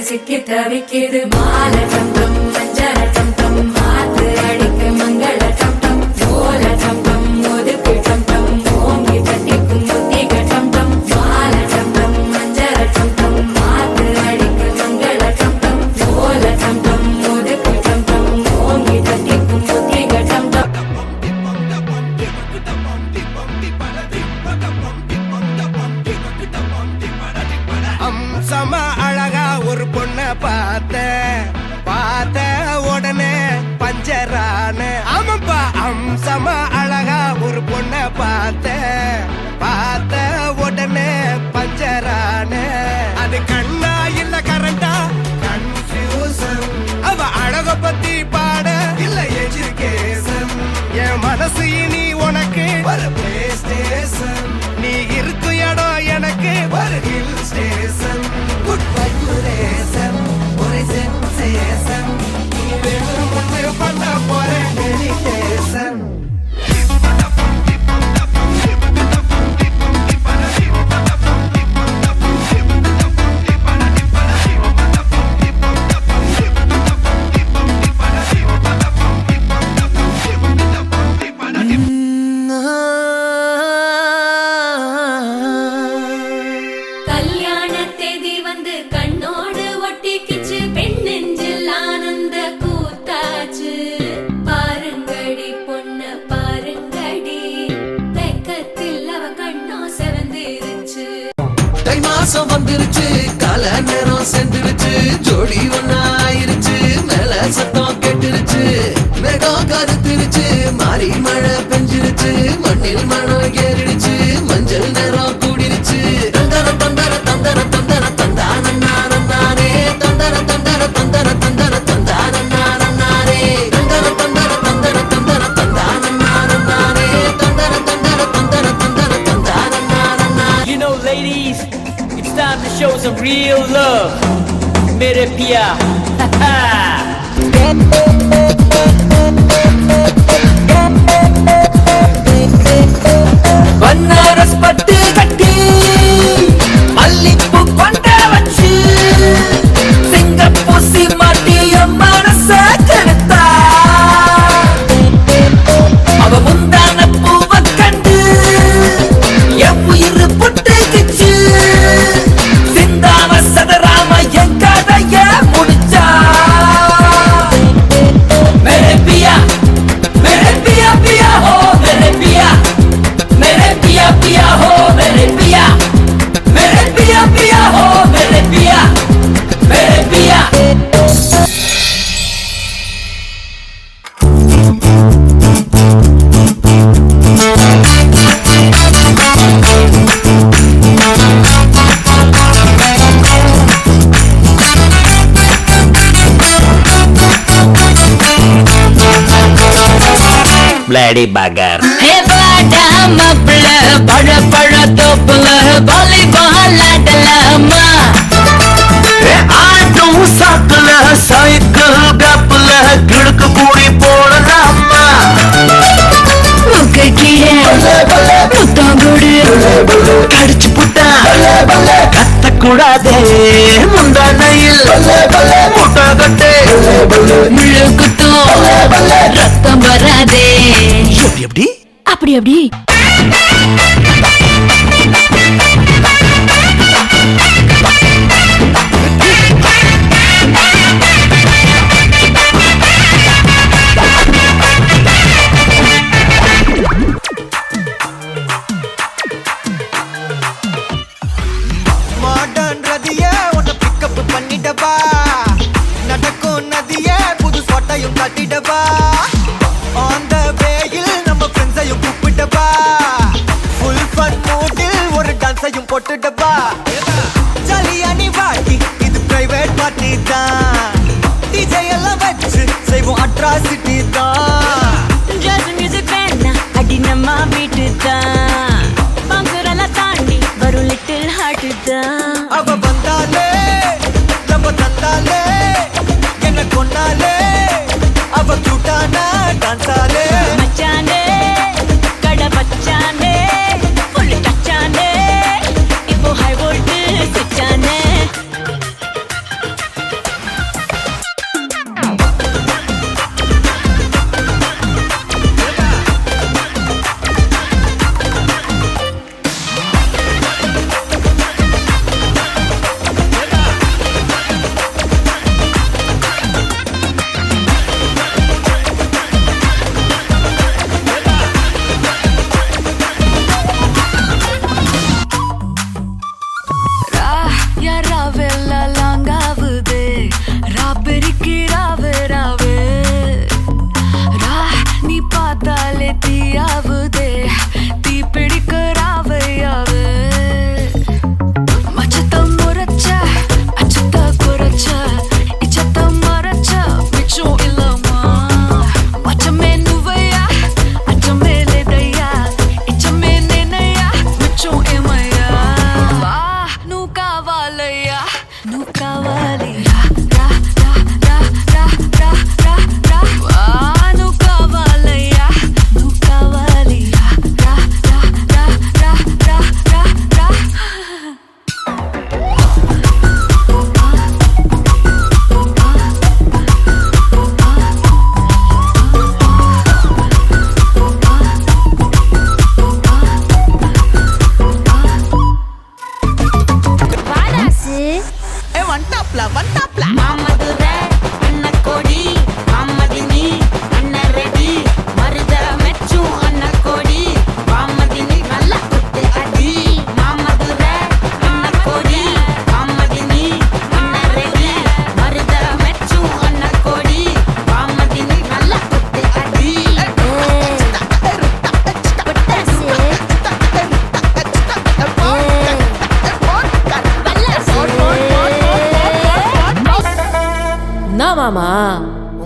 சிக்கி தவிக்கிது மாலை டம்டம் மஞ்சள டம்டம் மாத்து அடிக்க மங்கள டம்டம் ஓல டம்டம் ஒதுக்கு டம்டம் ஓங்கி தட்டிக்கும் புத்திக டம்டம் மாலை டம்டம் மஞ்சள டம்டம் மாத்து அடிக்க மங்கள டம்டம் ஓல டம்டம் ஒதுக்கு டம்டம் ஓங்கி தட்டிக்கும் புத்திக டம்டம் அம்சமா அழகா ஒரு பொண்ண பார்த்த உடனே பஞ்சரான ஆமாப்பா அம்சமா அழகா ஒரு பொண்ண பார்த்த உடனே பஞ்சரான அது கண்ணா இல்ல கரண்டா கன்ஃபியூசன் அவ அழக பத்தி பாட இல்ல எஜுகேஷன் என் மனசு இனி உனக்கு ஒரு பிளே ஸ்டேஷன் நீ இருக்கு இடம் எனக்கு ஒரு ஹில் ஸ்டேஷன் குட் வைப்ரேஷன் ஒரு சென்சேஷன் நீ வேணும் ஒன்று பண்ண போற டெடிகேஷன் மாசம் வந்துருச்சு கால நேரம் சென்றுருச்சு ஜோடி ஒன்னாயிருச்சு மேல சத்தம் கேட்டுருச்சு மேகம் கருத்துருச்சு மாறி மழை பெஞ்சிருச்சு மண்ணில் மனம் ஏறிடுச்சு மஞ்சள் நேரம் கூடிருச்சு தந்தர தந்தர தந்தர தந்தர தந்தானே தந்தர தந்தர தந்தர தந்தர தந்தானே தந்தர தந்தர தந்தர தந்தர தந்தானே தந்தர தந்தர தந்தர தந்தர தந்தானே. You know, ladies, it's time to show some real love. Mere pia. Banaras பட்டு கட்டி மல்லிப்பூ கொண்ட வச்சு சிங்கப்பூசி மாட்டிய மனச கெடுத்தா அவ முந்தான பூவ கண்டு என் உயிர் புட்டுக்குச்சு சிந்தாம சதராம என் கதைய முடிச்சா மேரே பியா பியா ஹோ மேரே பியா பியா ஹோ மேரே பியா பியா ஹோ மேரே பியா Bloody bugger. மப்பிள பழ பழ தோப்புல வாலிபால் ஆடலாமா ஆட்டும் சாக்குல சைக்கிள் கப்புல கிழக்கு கூடி போடலாமா முக்கை கீழே முத்தம் கொடு கடிச்சு புட்டா கத்தக்கூடாதே முந்தானையில் முட்டை கட்டு முழு குத்தும் ரத்தம் வராதே எப்படி அப்படி அப்படி மாடர்ன் ரதிய உன்னை பிக்கப் பண்ணிடவா நடக்கும் நதிய புது சொட்டையும் கட்டிடவா ஆன் த வேயில் நம்ம ஃப்ரெண்ட்ஸையும் கூப்பிட்டவா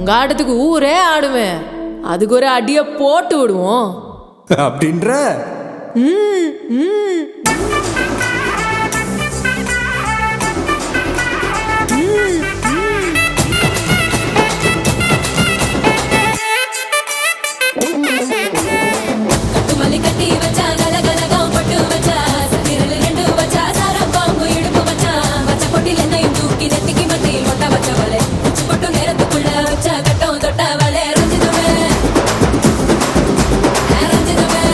உங்க ஆட்டத்துக்கு ஊரே ஆடுமே, அதுக்கு ஒரு அடிய போட்டு விடுவோம் அப்படின்ற. கட்டுமல்லி கட்டி வச்சா கலகலகம் பட்டு வச்சா சத்திரல் ரெண்டு வச்சா சாரம் பாம்பு இடுப்பு வச்சா வச்ச பொட்டில் என்னையும் தூக்கி நெத்திக்கு மத்தியில் ஒட்ட வச்சவளே உச்சி பொட்டு நேரத்துக்குள்ள வச்ச கட்டம் தொட்டவளே ரஞ்சிதமே ரஞ்சிதமே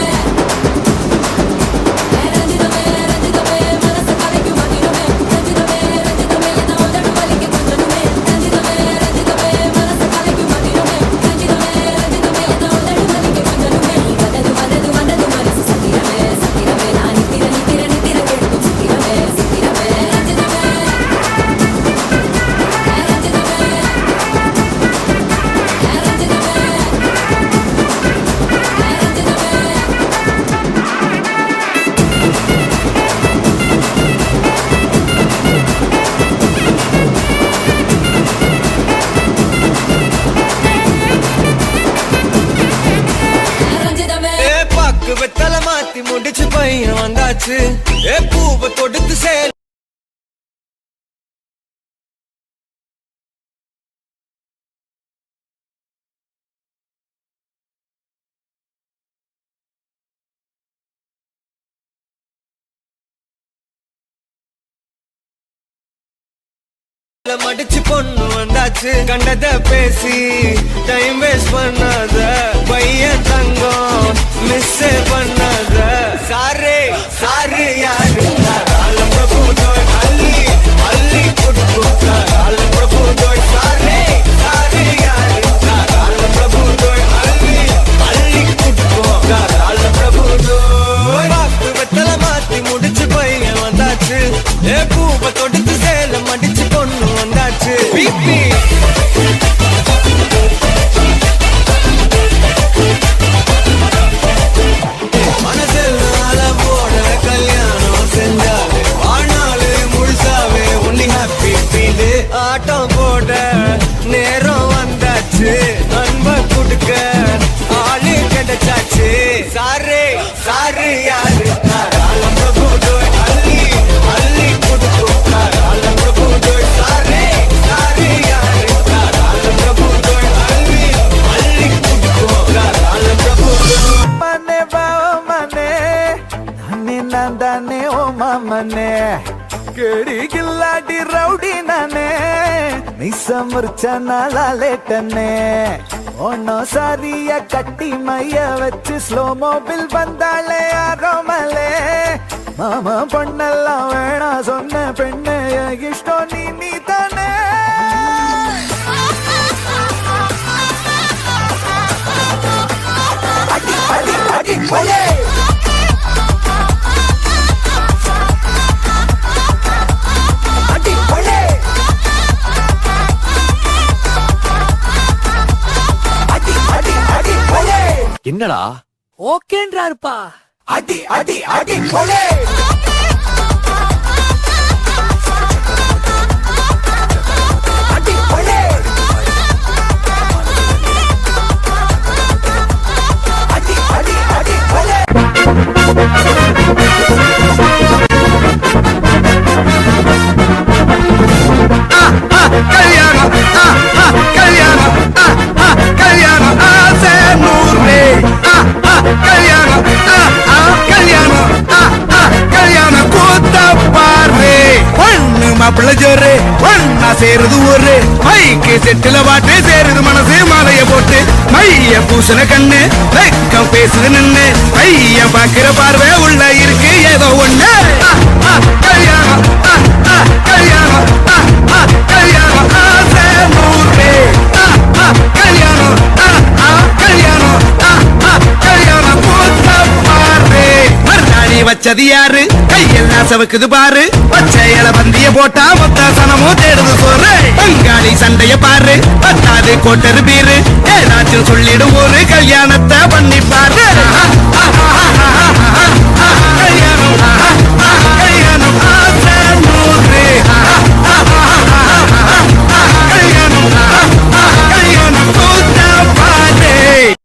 ரஞ்சிதமே ரஞ்சிதமே மனச கலைக்கு மதிரமே ரஞ்சிதமே ரஞ்சிதமே என்ன உதடு வலிக்கு கொஞ்சமே ரஞ்சிதமே ரஞ்சிதமே மனச கலைக்கு மதிரமே ரஞ்சிதமே ரஞ்சிதமே என்ன உதடு வலிக்கு கொஞ்சமே வந்தது வந்தது வந்தது மனசு சத்திரமே சத்திரமே நான் நித்திர நித்திர நித்திர கேட்கும் சத்திரமே சத்திரமே ரஞ்சிதமே ஏ பாக்கு வெத்தல மாத்தி முடிச்சு பையன் வந்தாச்சு. ஏ பூவை தொடுத்து சேல மடிச்சு பொண்ணு வந்தாச்சு. கண்டத பேசி டைம் வேஸ்ட் பண்ணாத பையன் தங்கம் மிஸ் பண்ணாத. சாரே சாரு யாரு கால பிரபு தோய் அள்ளி அள்ளி குட்டு கால பிரபு தோய் சாரே சாரு யாரு கால பிரபு தோய் அள்ளி அள்ளி குட்டு கால பிரபு தோய். பாக்கு வெத்தல மாத்தி முடிச்சு பையன் வந்தாச்சு. ஏ பூவை தொடுத்து சேல மடிச்சு பொண்ணு வந்தாச்சு. பிபி மனசில் போட கல்யாணம் செஞ்சாலே ஆனாலே முழுசாவே ஒன்லி ஹாப்பி ஃபீல். ஆட்டம் போட நேரம் வந்தாச்சு. அன்ப கொடுக்க ஆளு கிடைச்சாச்சு. சாரே சாரு யாரு காலம் பிரபு தோய் அள்ளி அள்ளி கொடுக்கும் காலம் பிரபு தோய். சாரே சாரு யாரு காலம் பிரபு தோய் அள்ளி அள்ளி கொடுக்கும் காலம் பிரபு தோய். மனே பாவ மனே நானே நான் தானே ஓ மாமனே கேடி கில்லாடி ரவுடி நானே மிஸ் முறிச்ச நாளா லேட்டனே ஒன்னோ சாரிய கட்டி மைய வச்சு ஸ்லோ மோபில் வந்தாலே ஆரோமலே மாமா பொண்ணெல்லாம் வேணா சொன்ன பெண்ணு இஷ்டம் நீ தானே. அடி அடி அடி போலே அடி போலே அடி அடி அடி போலே. என்னடா ஓகேன்றாருப்பா. அடி அடி அடி போலே அடி போலே அடி அடி அடி போலே. கல்யாணம் கல்யாணம் கல்யாணம் ஆசை நூறு. கல்யாணம் கல்யாணம் கல்யாணம் கூத்த பாரு. பொண்ணு மாப்பிள்ள ஜோரு ஒன்னா சேருது ஒரு மைக்கு செட்டுல பாட்டு சேருது மனசு மாலைய போட்டு மைய பூசண கண்ணு வெக்கம் பேசுது நின்னு பையன் பாக்குற பார்வை உள்ள இருக்கு ஏதோ ஒண்ணு. கல்யாணம் கல்யாணம் கல்யாணம் ஆசை நூறு. கல்யாணம் கல்யாணம் கல்யாணம் கூத்த பாரு. மறுநாடி வச்சது யாரு கையெல்லாம் சவுக்குது பாரு. பச்சை இல பந்திய போட்டா மொத்த சனமும் தேடுது சோறு. பங்காளி சண்டைய பாரு பத்தாது கோட்டரு பீரு ஏதாச்சும் சொல்லிடும் ஒரு கல்யாணத்தை பண்ணி பாரு.